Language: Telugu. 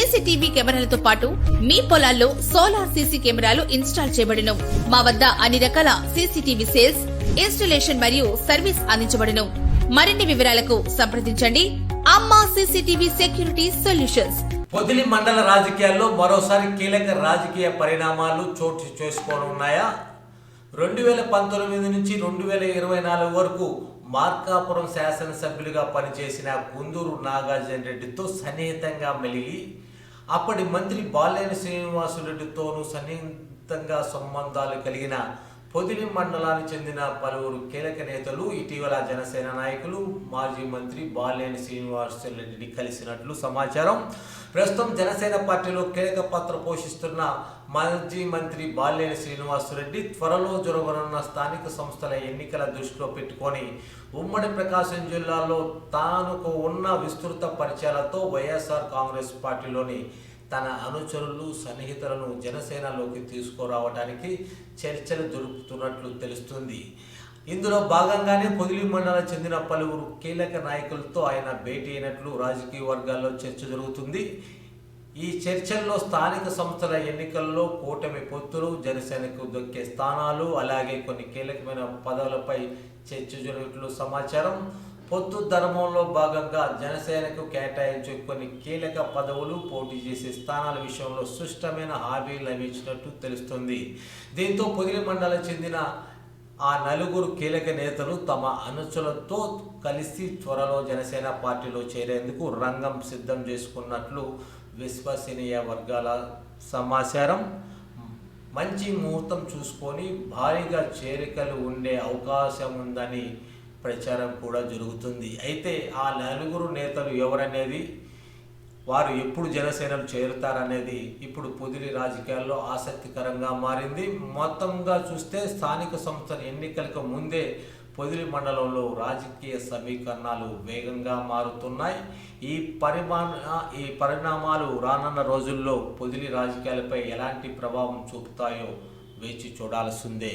సీసీటీవీ కెమెరాలతో పాటు మీ పొలాల్లో సోలార్ సీసీ కెమెరాలు ఇన్స్టాల్ చేయబడును. మా వద్ద అన్ని రకాల సీసీటీవీ సేల్స్, ఇన్స్టలేషన్ మరియు సర్వీస్ అందించబడును. మరిన్ని వివరాలకు సంప్రదించండి అమ్మా సీసీటీవీ సెక్యూరిటీ సొల్యూషన్స్. పొదిలి మండల రాజకీయాల్లో మరోసారి కీలక రాజకీయ పరిణామాలు చోటు చేసుకోనున్నాయా? 2019 నుంచి 2024 వరకు మార్కాపురం శాసనసభ్యులుగా పనిచేసిన కుందూరు నాగార్జున రెడ్డితో సన్నిహితంగా మెలిగి అప్పటి మంత్రి బాలినేని శ్రీనివాసరెడ్డితోనూ సన్నిహితంగా సంబంధాలు కలిగిన పొదిలి మండలానికి చెందిన పలువురు కీలక నేతలు ఇటీవల జనసేన నాయకులు మాజీ మంత్రి బాలినేని శ్రీనివాసరెడ్డిని కలిసినట్లు సమాచారం. ప్రస్తుతం జనసేన పార్టీలో కీలక పాత్ర పోషిస్తున్న మాజీ మంత్రి బాలినేని శ్రీనివాసరెడ్డి త్వరలో జరగనున్న స్థానిక సంస్థల ఎన్నికల దృష్టిలో పెట్టుకొని ఉమ్మడి ప్రకాశం జిల్లాలో తానుకు ఉన్న విస్తృత పరిచయాలతో వైఎస్ఆర్ కాంగ్రెస్ పార్టీలోని తన అనుచరులు సన్నిహితులను జనసేనలోకి తీసుకురావడానికి చర్చలు జరుపుతున్నట్లు తెలుస్తుంది. ఇందులో భాగంగానే పొదిలి మండలం చెందిన పలువురు కీలక నాయకులతో ఆయన భేటీ అయినట్లు రాజకీయ వర్గాల్లో చర్చ జరుగుతుంది. ఈ చర్చల్లో స్థానిక సంస్థల ఎన్నికల్లో కూటమి పొత్తులు, జనసేనకు దొక్కే స్థానాలు, అలాగే కొన్ని కీలకమైన పదవులపై చర్చ జరిగినట్లు సమాచారం. పొత్తు ధర్మంలో భాగంగా జనసేనకు కేటాయించే కొన్ని కీలక పదవులు, పోటీ చేసే స్థానాల విషయంలో స్పష్టమైన హామీలు లభించినట్టు తెలుస్తుంది. దీంతో పొదిలి మండలం చెందిన ఆ నలుగురు కీలక నేతలు తమ అనుచరులతో కలిసి త్వరలో జనసేన పార్టీలో చేరేందుకు రంగం సిద్ధం చేసుకున్నట్లు విశ్వసనీయ వర్గాల సమాచారం. మంచి ముహూర్తం చూసుకొని భారీగా చేరికలు ఉండే అవకాశం ఉందని ప్రచారం కూడా జరుగుతుంది. అయితే ఆ నలుగురు నేతలు ఎవరనేది, వారు ఎప్పుడు జనసేనలు చేరుతారనేది ఇప్పుడు పొదిలి రాజకీయాల్లో ఆసక్తికరంగా మారింది. మొత్తంగా చూస్తే స్థానిక సంస్థల ఎన్నికలకు ముందే పొదిలి మండలంలో రాజకీయ సమీకరణాలు వేగంగా మారుతున్నాయి. ఈ పరిణామాలు రానున్న రోజుల్లో పొదిలి రాజకీయాలపై ఎలాంటి ప్రభావం చూపుతాయో వేచి చూడాల్సిందే.